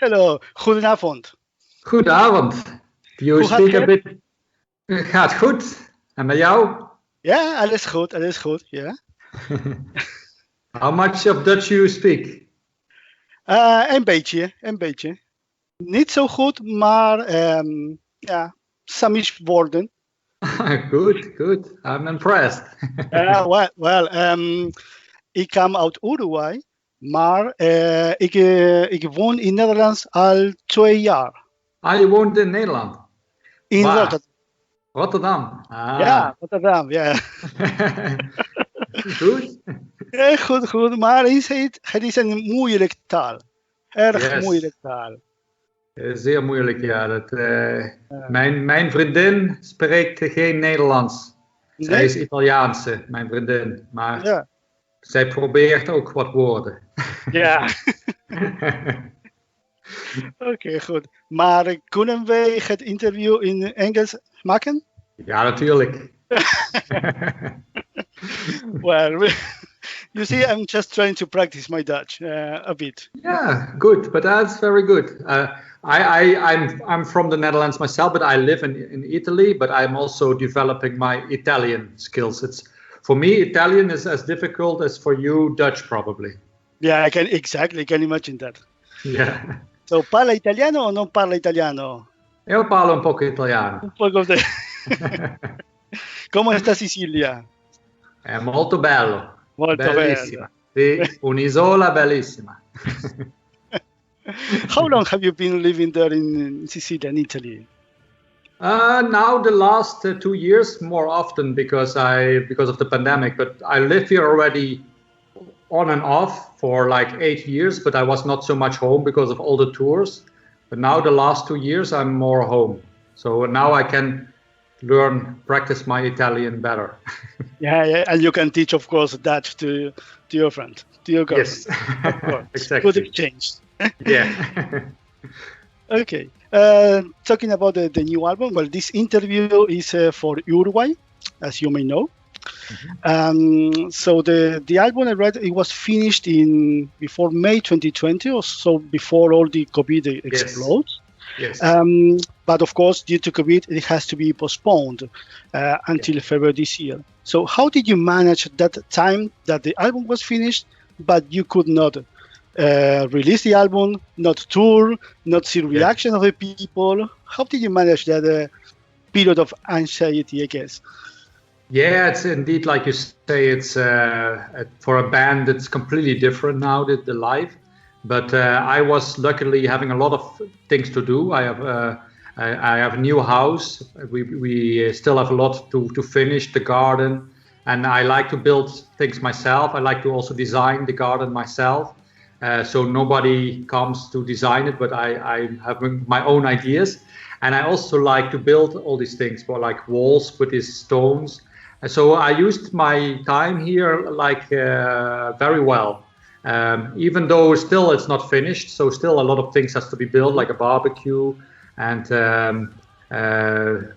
Marcelo, goedenavond. Goedenavond. Do you speak a bit? Gaat goed. En met jou? Ja, alles goed, ja. How much of Dutch you speak? Een beetje. Niet zo goed, maar ja, Samish woorden. Good. I'm impressed. Ik kom uit Uruguay, maar ik woon in Nederland al 2 jaar. Je woont in Nederland? In Rotterdam. Rotterdam. Ja, Rotterdam, ja. Goed? Goed, maar het is een moeilijke taal. Erg moeilijke taal. Zeer moeilijk, ja. Mijn vriendin spreekt geen Nederlands. Nee? Zij is Italiaanse, mijn vriendin. Maar zij probeert ook wat woorden. Ja. Oké, goed. Maar kunnen wij het interview in Engels maken? Ja, natuurlijk. Well, you see, I'm just trying to practice my Dutch a bit. Yeah, good, but that's very good. I'm from the Netherlands myself, but I live in Italy. But I'm also developing my Italian skills. For me, Italian is as difficult as for you Dutch, probably. Yeah, I can imagine that. Yeah. So, parla italiano o non parla italiano? Io parlo un poco italiano. Un poco de... Come sta Sicilia? È molto bello. Molto bellissima. Bello. Sì, un'isola bellissima. How long have you been living there in Sicily, in Italy? Now the last 2 years, more often because of the pandemic. But I live here already on and off for like 8 years, but I was not so much home because of all the tours. But now the last 2 years, I'm more home. So now I can practice my Italian better. Yeah, and you can teach, of course, Dutch to your friend, to your girlfriend. Yes, of course. exactly. Good exchange. Yeah. Okay. Talking about the new album, well, this interview is for Uruguay, as you may know. Mm-hmm. So the album I read, it was finished before May 2020, or so before all the COVID explodes. Yes. But of course, due to COVID, it has to be postponed until February this year. So how did you manage that time that the album was finished, but you could not release the album, not tour, not see reaction of the people? How did you manage that period of anxiety, I guess? Yeah, it's indeed, like you say, it's for a band, it's completely different now, the live. But I was luckily having a lot of things to do. I have a new house. We still have a lot to finish, the garden. And I like to build things myself. I like to also design the garden myself. So nobody comes to design it, but I have my own ideas. And I also like to build all these things, for like walls with these stones. So I used my time here very well. Even though still it's not finished, so still a lot of things has to be built, like a barbecue and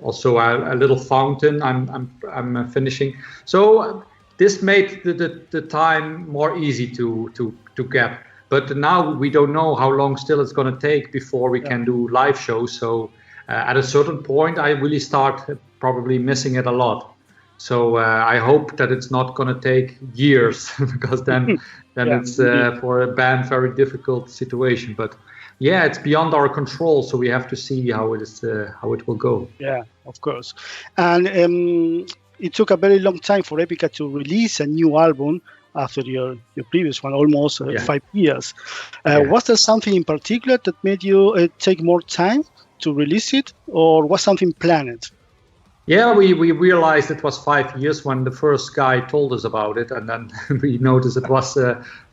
also a little fountain I'm finishing. So this made the time more easy to get. But now we don't know how long still it's going to take before we can do live shows. So at a certain point, I really start probably missing it a lot. So I hope that it's not going to take years, because then it's for a band very difficult situation. But yeah, it's beyond our control, so we have to see how it will go. Yeah, of course. And it took a very long time for EPICA to release a new album after your previous one, almost 5 years. Was there something in particular that made you take more time to release it, or was something planned? Yeah, we realized it was 5 years when the first guy told us about it, and then we noticed it was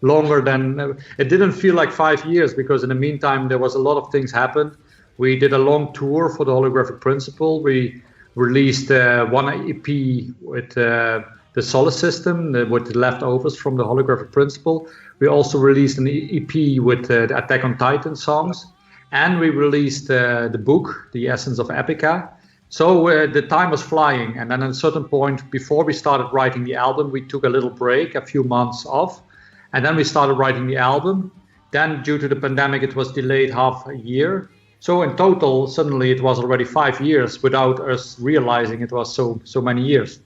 longer than. It didn't feel like 5 years, because in the meantime there was a lot of things happened. We did a long tour for the Holographic Principle. We released one EP with the Solar System, with the leftovers from the Holographic Principle. We also released an EP with the Attack on Titan songs, and we released the book, The Essence of EPICA. So the time was flying, and then at a certain point, before we started writing the album, we took a little break, a few months off, and then we started writing the album. Then due to the pandemic, it was delayed half a year. So in total, suddenly it was already 5 years without us realizing it was so many years.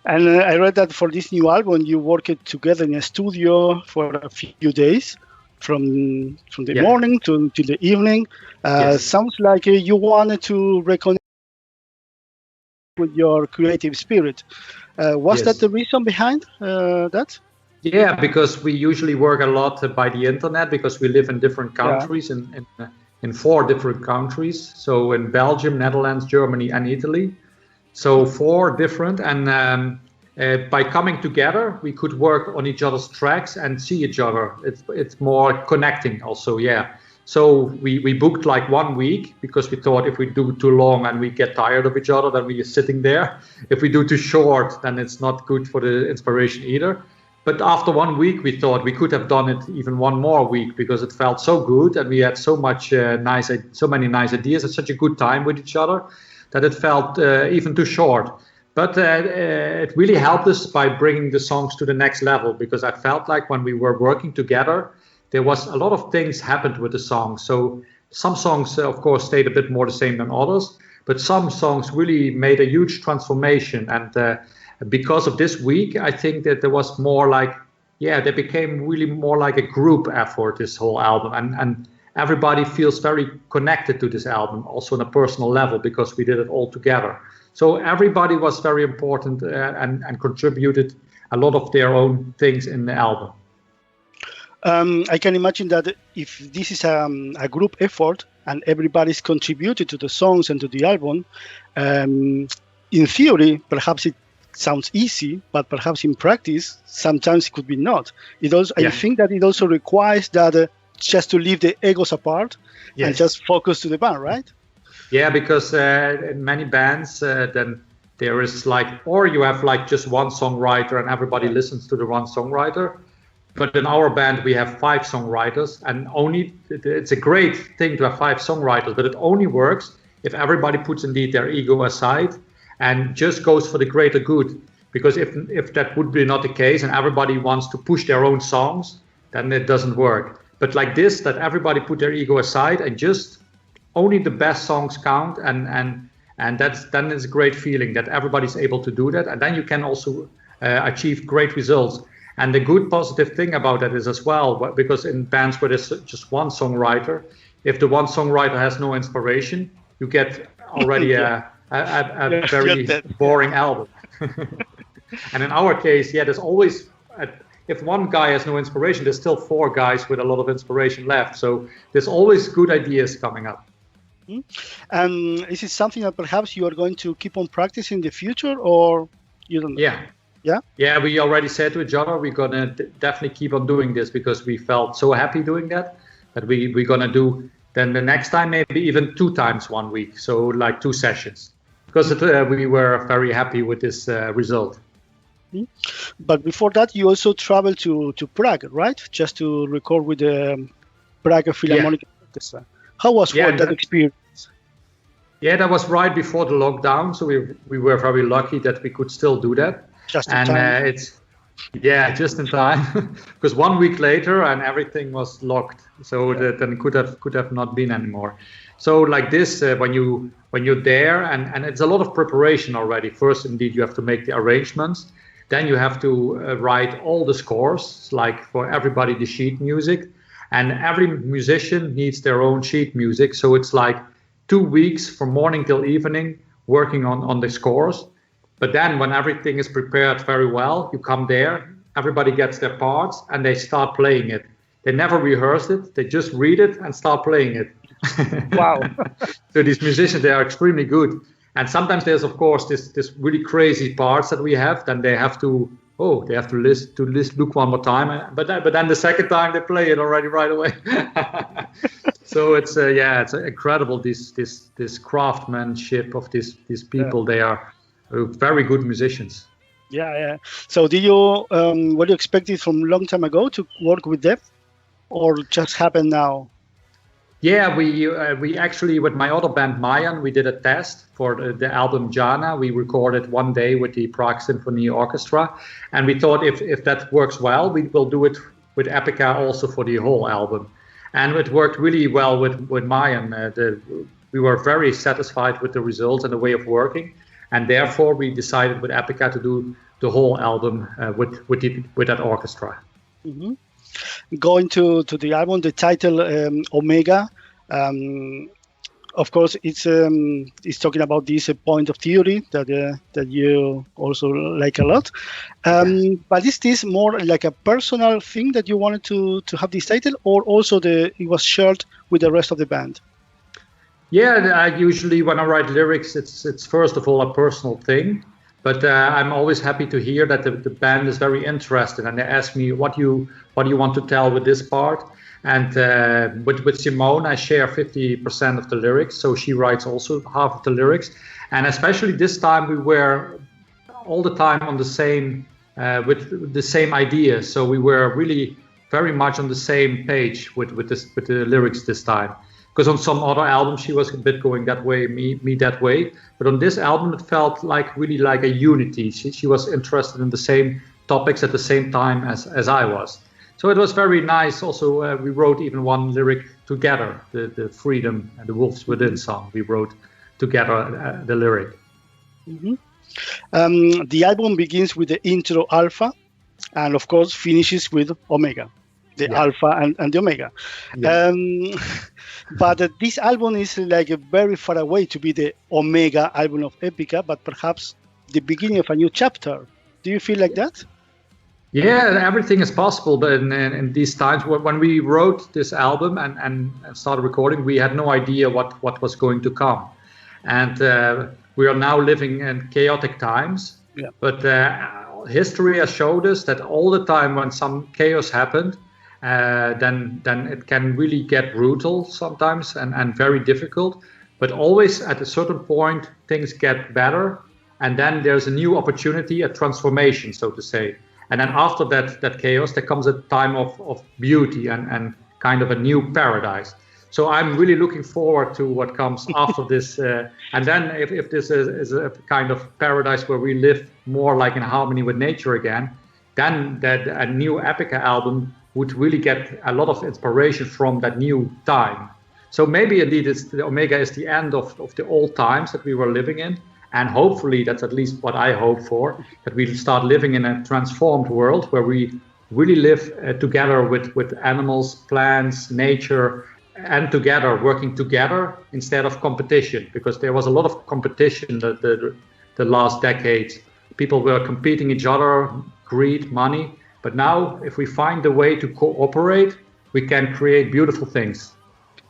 And I read that for this new album, you worked together in a studio for a few days, from the morning till the evening. Sounds like you wanted to reconnect with your creative spirit. Was that the reason behind that? Yeah, because we usually work a lot by the internet because we live in different countries, in 4 different countries. So in Belgium, Netherlands, Germany, and Italy. So 4 different, and by coming together, we could work on each other's tracks and see each other. It's more connecting also, So we booked like 1 week because we thought if we do too long and we get tired of each other, then we are sitting there. If we do too short, then it's not good for the inspiration either. But after 1 week, we thought we could have done it even 1 more week because it felt so good and we had so many nice ideas and such a good time with each other that it felt even too short. But it really helped us by bringing the songs to the next level because I felt like when we were working together, there was a lot of things happened with the songs. So some songs, of course, stayed a bit more the same than others, but some songs really made a huge transformation. And because of this week, I think that there was more like, they became really more like a group effort, this whole album. And everybody feels very connected to this album, also on a personal level, because we did it all together. So everybody was very important and contributed a lot of their own things in the album. I can imagine that if this is a group effort and everybody's contributed to the songs and to the album, in theory, perhaps it sounds easy, but perhaps in practice, sometimes it could be not. I think that it also requires that just to leave the egos apart and just focus to the band, right? Yeah, because in many bands, then there is like, or you have like just one songwriter and everybody listens to the one songwriter. But in our band, we have 5 songwriters, and it's a great thing to have 5 songwriters, but it only works if everybody puts indeed their ego aside and just goes for the greater good. Because if that would be not the case and everybody wants to push their own songs, then it doesn't work. But like this, that everybody put their ego aside and just only the best songs count, and then it's a great feeling that everybody's able to do that, and then you can also achieve great results. And the good positive thing about that is as well, because in bands where there's just one songwriter, if the one songwriter has no inspiration, you get already a very boring album. And in our case, there's always, if one guy has no inspiration, there's still 4 guys with a lot of inspiration left. So there's always good ideas coming up. And is it something that perhaps you are going to keep on practicing in the future, or you don't know? Yeah, we already said to each other we're gonna definitely keep on doing this because we felt so happy doing that we're gonna do then the next time maybe even 2 times 1 week, so like 2 sessions, because we were very happy with this result. But before that, you also traveled to Prague, right? Just to record with the Prague Philharmonic Orchestra. How was that experience? Yeah, that was right before the lockdown, so we were very lucky that we could still do that. Just in time. Just in time, because 1 week later and everything was locked, so that then could have not been anymore. So like this, when you're there, and it's a lot of preparation already. First, indeed, you have to make the arrangements. Then you have to write all the scores, like for everybody the sheet music, and every musician needs their own sheet music. So it's like 2 weeks from morning till evening working on the scores. But then when everything is prepared very well, you come there, everybody gets their parts and they start playing it. They never rehearse it, they just read it and start playing it. Wow. So these musicians, they are extremely good. And sometimes there's, of course, this really crazy parts that we have, then they have to look one more time. But then the second time they play it already right away. So it's incredible, this craftsmanship of these people. They are very good musicians. Yeah. So did you were you expected from a long time ago to work with them, or just happened now? Yeah, we actually, with my other band Mayan, we did a test for the album Jana. We recorded 1 day with the Prague Symphony Orchestra, and we thought if that works well, we will do it with EPICA also for the whole album. And it worked really well with Mayan. We were very satisfied with the results and the way of working. And therefore, we decided with EPICA to do the whole album with that orchestra. Mm-hmm. Going to the album, the title Omega, of course, it's talking about this point of theory that you also like a lot. But is this more like a personal thing that you wanted to have this title, or also it was shared with the rest of the band? Yeah, I usually when I write lyrics, it's first of all a personal thing. But I'm always happy to hear that the band is very interested, and they ask me what do you want to tell with this part. And with Simone, I share 50% of the lyrics, so she writes also half of the lyrics. And especially this time, we were all the time on the same with the same idea. So we were really very much on the same page with the lyrics this time. Because on some other albums, she was a bit going that way, me that way. But on this album, it felt really like a unity. She was interested in the same topics at the same time as I was. So it was very nice. Also, we wrote even one lyric together, the Freedom and the Wolves Within song. We wrote together the lyric. Mm-hmm. The album begins with the intro Alpha, and of course finishes with Omega. The Alpha and the Omega. Yeah. But this album is like very far away to be the Omega album of EPICA, but perhaps the beginning of a new chapter. Do you feel like that? Yeah, everything is possible. But in these times, when we wrote this album and started recording, we had no idea what was going to come. And we are now living in chaotic times. Yeah. But history has showed us that all the time when some chaos happened, then it can really get brutal sometimes and very difficult. But always at a certain point, things get better. And then there's a new opportunity, a transformation, so to say. And then after that chaos, there comes a time of beauty and kind of a new paradise. So I'm really looking forward to what comes after this. And then if this is a kind of paradise where we live more like in harmony with nature again, then a new EPICA album would really get a lot of inspiration from that new time. So maybe indeed the Omega is the end of the old times that we were living in. And hopefully, that's at least what I hope for, that we start living in a transformed world where we really live together with animals, plants, nature, and together, working together instead of competition. Because there was a lot of competition the last decades. People were competing each other, greed, money. But now, if we find a way to cooperate, we can create beautiful things.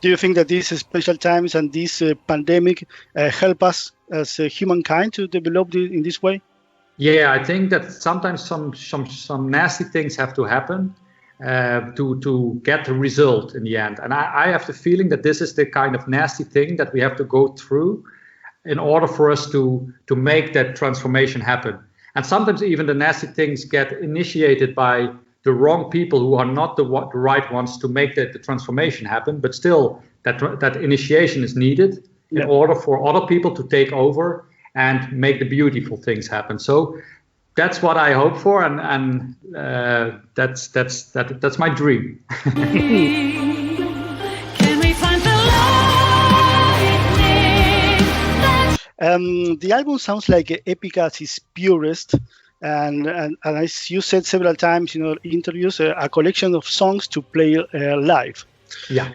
Do you think that these special times and this pandemic help us as humankind to develop in this way? Yeah, I think that sometimes some nasty things have to happen to get the result in the end. And I have the feeling that this is the kind of nasty thing that we have to go through in order for us to make that transformation happen. And sometimes even the nasty things get initiated by the wrong people who are not the right ones to make the transformation happen. But still, that initiation is needed in order for other people to take over and make the beautiful things happen. So that's what I hope for, and that's my dream. Can we find the lightning? The album sounds like EPICA at its purest, and as you said several times in your interviews, a collection of songs to play live. Yeah.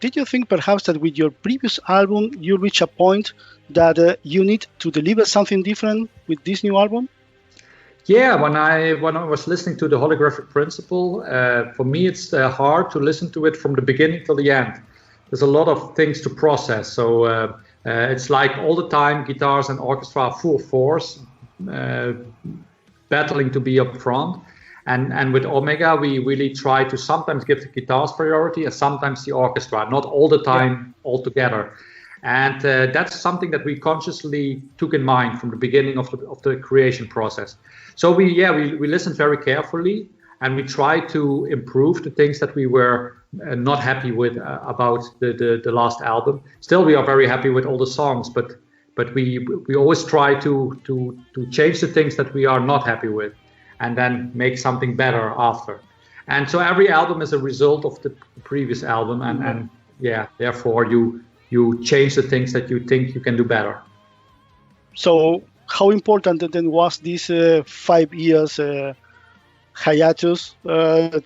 Did you think perhaps that with your previous album you reach a point that you need to deliver something different with this new album? Yeah, when I was listening to the holographic principle, for me it's hard to listen to it from the beginning till the end. There's a lot of things to process. So it's like all the time guitars and orchestra are full force, battling to be up front. And with Omega, we really try to sometimes give the guitars priority and sometimes the orchestra, not all the time all together. And that's something that we consciously took in mind from the beginning of the creation process. So we listened very carefully and we tried to improve the things that we were not happy with about the last album. Still, we are very happy with all the songs, but we always try to change the things that we are not happy with, and then make something better after. And so every album is a result of the previous album, and yeah, therefore you change the things that you think you can do better. So how important then was this 5 years hiatus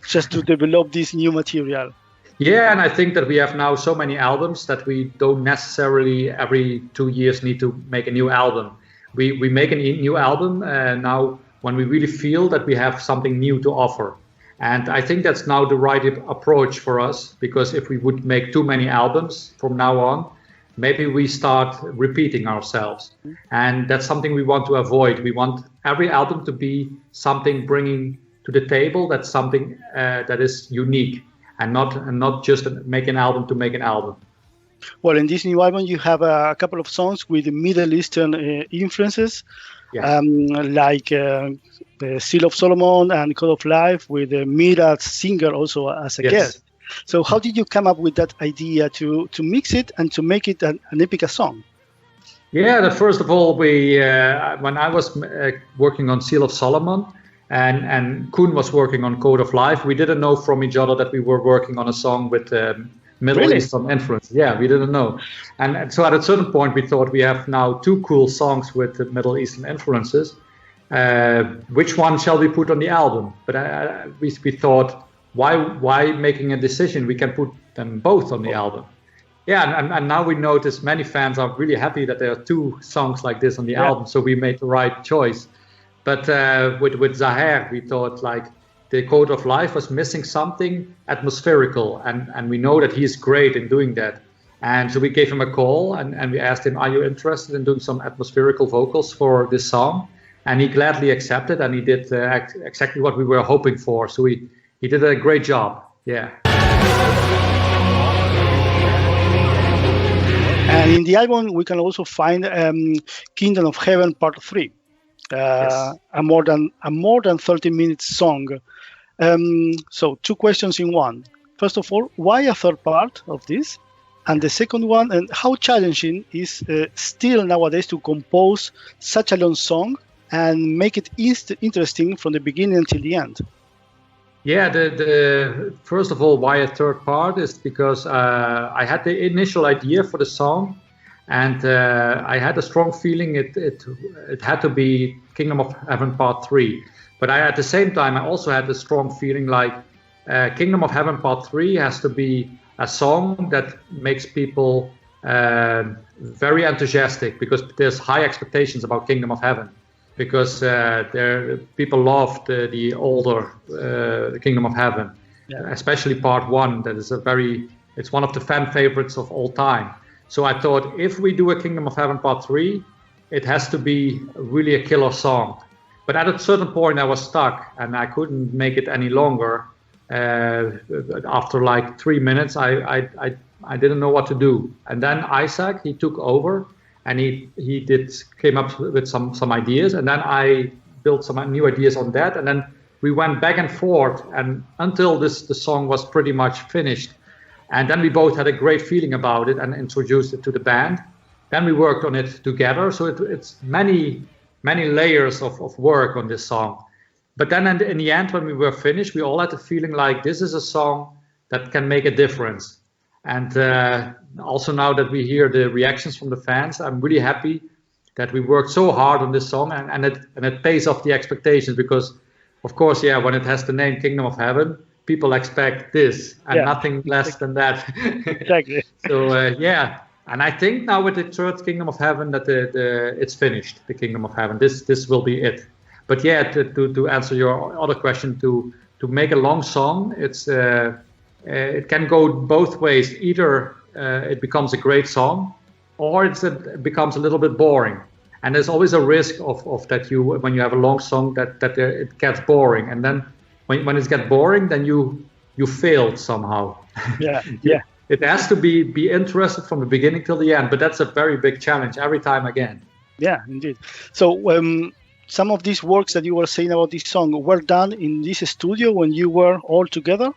just to develop this new material? Yeah, and I think that we have now so many albums that we don't necessarily every 2 years need to make a new album. We make a new album now when we really feel that we have something new to offer. And I think that's now the right approach for us, because if we would make too many albums from now on, maybe we start repeating ourselves. And that's something we want to avoid. We want every album to be something bringing to the table that's something that is unique, and not just make an album to make an album. Well, in this new album, you have a couple of songs with Middle Eastern influences, like the Seal of Solomon and Code of Life, with Mira singer also as a guest. So how did you come up with that idea to mix it and to make it an EPICA song? Yeah, first of all, we when I was working on Seal of Solomon, and Koen was working on Code of Life, we didn't know from each other that we were working on a song with Middle Eastern influence. Yeah, we didn't know. And so at a certain point, we thought we have now 2 cool songs with Middle Eastern influences. Which one shall we put on the album? But we thought, why making a decision? We can put them both on the album. Yeah, and now we notice many fans are really happy that there are 2 songs like this on the album, so we made the right choice. But with Zaher, we thought like the Code of Life was missing something atmospherical, and we know that he's great in doing that. And so we gave him a call, and we asked him, are you interested in doing some atmospherical vocals for this song? And he gladly accepted, and he did exactly what we were hoping for. So he did a great job, yeah. And in the album, we can also find Kingdom of Heaven Part 3. A more than 30-minute song. So 2 questions in one. First of all, why a third part of this? And the second one, and how challenging is still nowadays to compose such a long song and make it interesting from the beginning until the end? Yeah, the first of all, why a third part is because I had the initial idea for the song. And I had a strong feeling it had to be Kingdom of Heaven Part 3. But at the same time, I also had a strong feeling like Kingdom of Heaven Part 3 has to be a song that makes people very enthusiastic, because there's high expectations about Kingdom of Heaven. Because people loved the older Kingdom of Heaven, especially Part 1. That is it's one of the fan favorites of all time. So I thought, if we do a Kingdom of Heaven Part 3, it has to be really a killer song. But at a certain point I was stuck, and I couldn't make it any longer. After like 3 minutes, I didn't know what to do. And then Isaac, he took over, and he came up with some ideas, and then I built some new ideas on that, and then we went back and forth, and until the song was pretty much finished. And then we both had a great feeling about it and introduced it to the band. Then we worked on it together. So it's many layers of work on this song. But then in the end, when we were finished, we all had the feeling like this is a song that can make a difference. And also now that we hear the reactions from the fans, I'm really happy that we worked so hard on this song, and it pays off the expectations, because, of course, when it has the name Kingdom of Heaven, people expect this and nothing less than that. Exactly. So and I think now with the third Kingdom of Heaven that it's finished. The Kingdom of Heaven. This will be it. But to answer your other question, to make a long song, it can go both ways. Either it becomes a great song, or it becomes a little bit boring. And there's always a risk of that when you have a long song that it gets boring, and then when it gets boring, then you failed somehow. Yeah. It has to be interested from the beginning till the end, but that's a very big challenge every time again. Yeah, indeed. So some of these works that you were saying about this song were done in this studio when you were all together?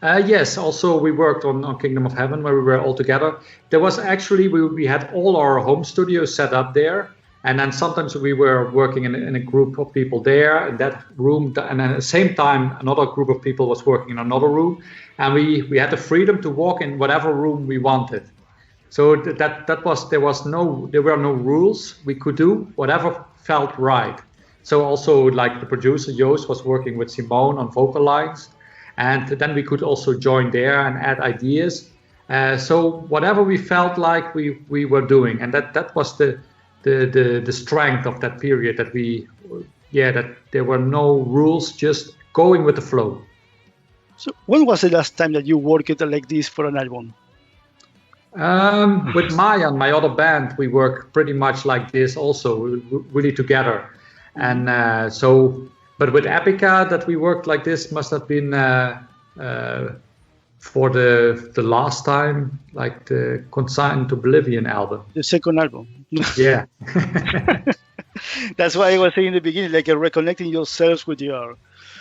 Yes, also we worked on Kingdom of Heaven where we were all together. There was actually, we had all our home studios set up there, And then sometimes we were working in a group of people there in that room, and then at the same time another group of people was working in another room, and we had the freedom to walk in whatever room we wanted. So there were no rules. We could do whatever felt right. So also like the producer Joost was working with Simone on vocal lines, and then we could also join there and add ideas. So whatever we felt like we were doing, and that was the strength of that period, that there were no rules, just going with the flow. So when was the last time that you worked like this for an album? With Maya and my other band, we work pretty much like this also, really together. And but with EPICA, that we worked like this must have been for the last time, like the Consigned to Oblivion album. The second album. Yeah. That's why I was saying in the beginning, like reconnecting yourselves with your...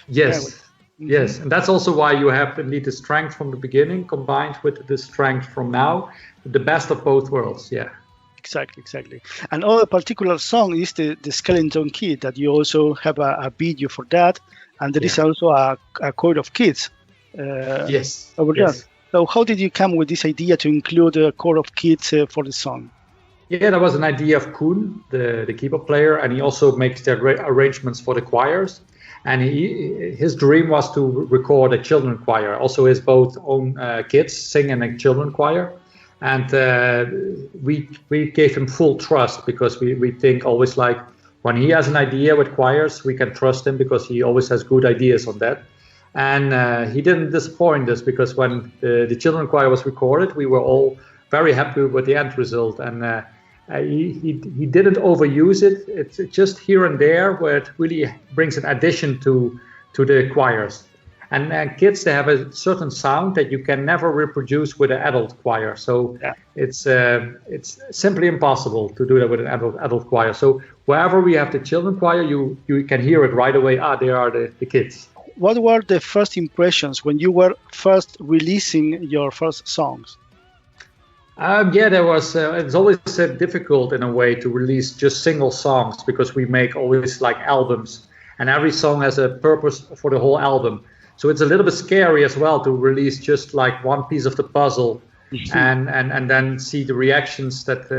Yes. Yes, and that's also why you have indeed the strength from the beginning combined with the strength from now, the best of both worlds. Yeah, exactly. Another particular song is the Skeleton Kid, that you also have a video for that, and there is also a chord of kids. Yes. Over there. So how did you come with this idea to include a chord of kids for the song? Yeah, that was an idea of Koen, the keyboard player, and he also makes the arrangements for the choirs. And his dream was to record a children choir, also his both own kids sing in a children choir. And we gave him full trust, because we think always like when he has an idea with choirs, we can trust him because he always has good ideas on that. And he didn't disappoint us, because when the children choir was recorded, we were all very happy with the end result. And he didn't overuse it. It's just here and there where it really brings an addition to the choirs. And kids, they have a certain sound that you can never reproduce with an adult choir. So it's simply impossible to do that with an adult choir. So wherever we have the children choir, you can hear it right away. They are the kids. What were the first impressions when you were first releasing your first songs? There was. It's always difficult in a way to release just single songs, because we make always like albums, and every song has a purpose for the whole album. So it's a little bit scary as well to release just like one piece of the puzzle, and then see the reactions that,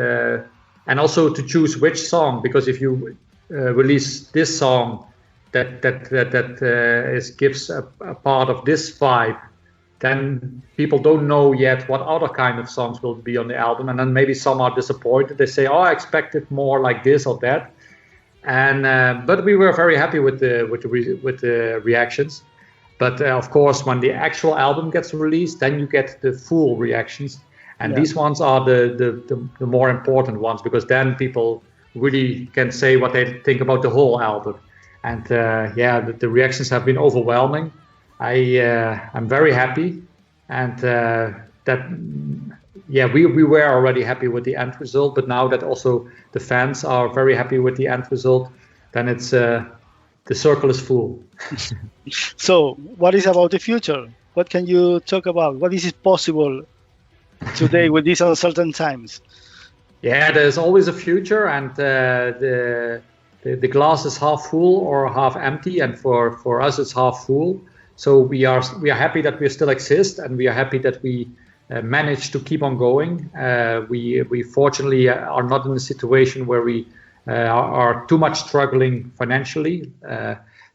and also to choose which song, because if you release this song that gives a part of this vibe, then people don't know yet what other kind of songs will be on the album, and then maybe some are disappointed. They say, I expected more like this or that. And but we were very happy with the reactions. But of course, when the actual album gets released, then you get the full reactions, and these ones are the more important ones, because then people really can say what they think about the whole album. And the reactions have been overwhelming. I'm very happy, and we were already happy with the end result, but now that also the fans are very happy with the end result, then it's the circle is full. So what is about the future? What can you talk about? What is possible today with these uncertain times? Yeah, there's always a future, and the glass is half full or half empty, and for us it's half full. So we are happy that we still exist, and we are happy that we managed to keep on going. We fortunately are not in a situation where we are too much struggling financially,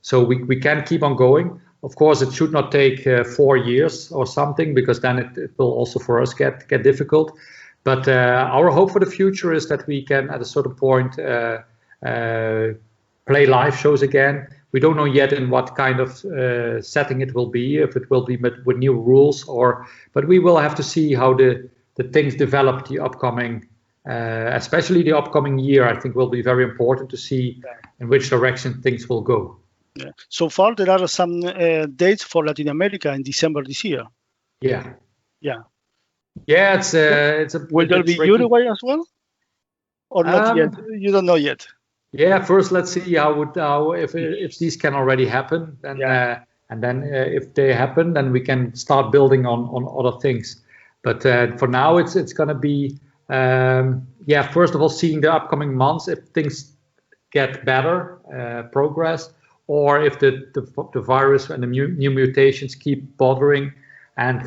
so we can keep on going. Of course, it should not take 4 years or something, because then it will also for us get difficult. But our hope for the future is that we can, at a certain point, play live shows again. We don't know yet in what kind of setting it will be, if it will be with new rules, but we will have to see how the things develop the upcoming, especially the upcoming year. I think will be very important to see in which direction things will go. Yeah. So far, there are some dates for Latin America in December this year. Yeah. It's a. Will there be Uruguay as well, or not yet? You don't know yet. Yeah, first let's see how if these can already happen, and then if they happen, then we can start building on other things. But for now, it's going to be First of all, seeing the upcoming months, if things get better, progress, or if the virus and the new mutations keep bothering and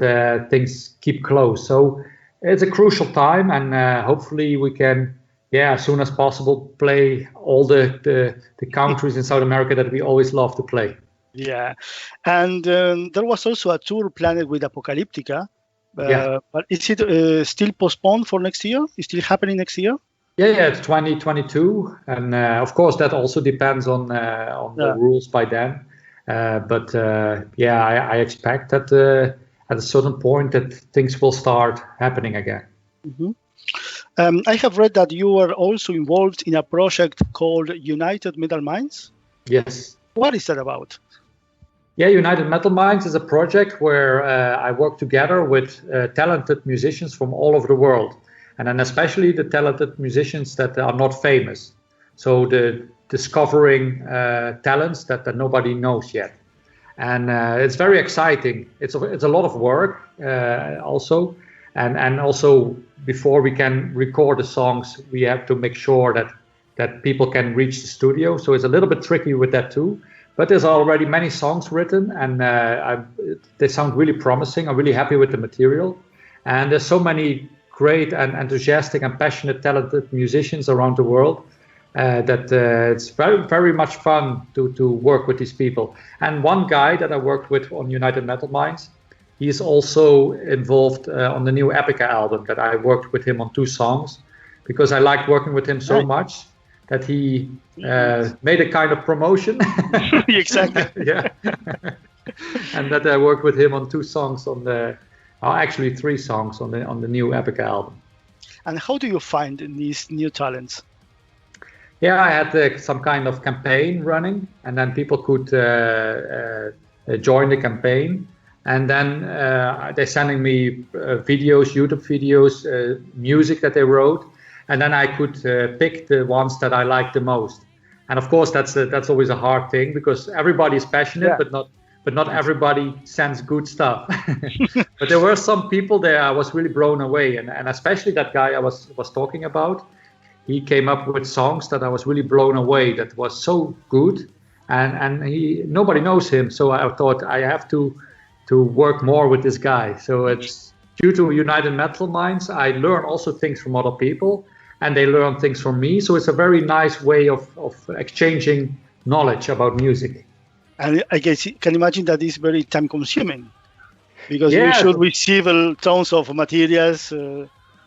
things keep closed. So it's a crucial time, and hopefully we can, as soon as possible, play all the countries in South America that we always love to play. Yeah, and there was also a tour planned with Apocalyptica, but is it still postponed for next year? Is still happening next year? Yeah, it's 2022, and of course that also depends on the rules by then. But I expect that at a certain point that things will start happening again. Mm-hmm. I have read that you were also involved in a project called United Metal Minds. Yes. What is that about? Yeah, United Metal Minds is a project where I work together with talented musicians from all over the world. And then especially the talented musicians that are not famous. So the discovering talents that nobody knows yet. And it's very exciting. It's a lot of work also. And also before we can record the songs, we have to make sure that people can reach the studio. So it's a little bit tricky with that too. But there's already many songs written, and they sound really promising. I'm really happy with the material. And there's so many great and enthusiastic and passionate, talented musicians around the world that it's very, very much fun to work with these people. And one guy that I worked with on United Metal Minds, he's also involved on the new EPICA album that I worked with him on 2 songs, because I liked working with him so much that he made a kind of promotion. Exactly. Yeah. And that I worked with him on 2 songs on the, actually 3 songs on the new EPICA album. And how do you find these new talents? Yeah, I had some kind of campaign running, and then people could join the campaign. And then they're sending me videos, YouTube videos, music that they wrote. And then I could pick the ones that I like the most. And of course, that's always a hard thing, because everybody is passionate, but not everybody sends good stuff. But there were some people there I was really blown away, and especially that guy I was talking about. He came up with songs that I was really blown away. That was so good, and nobody knows him. So I thought I have to work more with this guy. So it's due to United Metal Minds, I learn also things from other people, and they learn things from me. So it's a very nice way of exchanging knowledge about music. And I guess you can imagine that it's very time consuming, because you should receive tons of materials.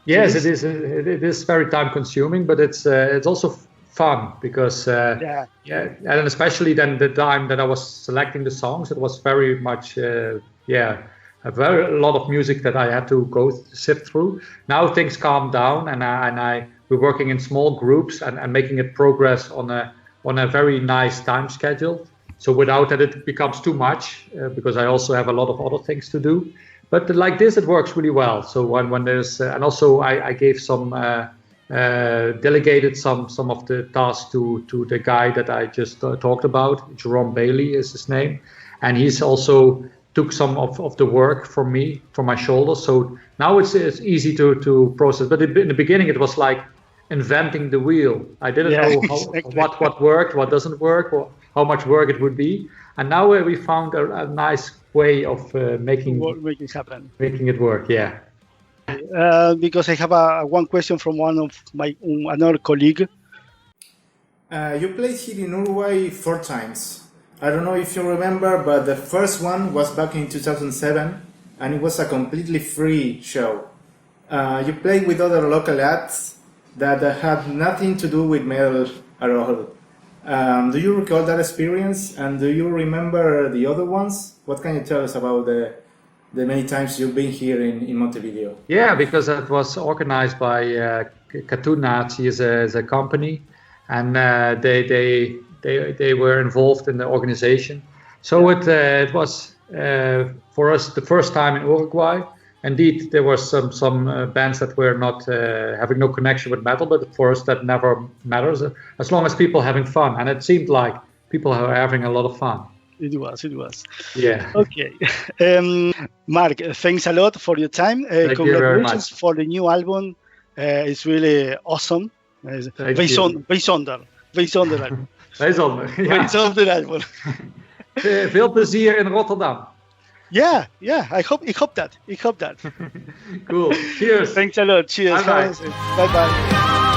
Yes, it is very time consuming, but it's also fun, because and especially then the time that I was selecting the songs, it was very much a lot of music that I had to sift through. Now things calm down, and we're working in small groups and making it progress on a very nice time schedule. So without that it becomes too much, because I also have a lot of other things to do. But like this, it works really well. So when there's and also I gave some delegated some of the tasks to the guy that I just talked about. Jerome Bailey is his name, and he's also took some of the work from my shoulders. So now it's easy to process. But in the beginning, it was like inventing the wheel. I didn't know what worked, what doesn't work, or how much work it would be. And now we found a nice way of making it work. Yeah. Because I have one question from one of another colleague. You played here in Uruguay 4 times. I don't know if you remember, but the first one was back in 2007, and it was a completely free show. You played with other local acts that had nothing to do with metal at all. Do you recall that experience, and do you remember the other ones? What can you tell us about the many times you've been here in Montevideo? Yeah, because it was organized by Cartoon Nazi as a company, and they were involved in the organization. So it was for us the first time in Uruguay. Indeed, there were some bands that were not having no connection with metal, but for us that never matters, as long as people are having fun. And it seemed like people are having a lot of fun. It was. Yeah. Okay. Mark, thanks a lot for your time. Thank you very much for the new album, It's really awesome. Bijzonder album. Bijzonder, ja. Bijzonder album. Veel plezier in Rotterdam. Yeah, I hope that. Cool. Cheers. Thanks a lot. Cheers. Bye-bye. Bye-bye.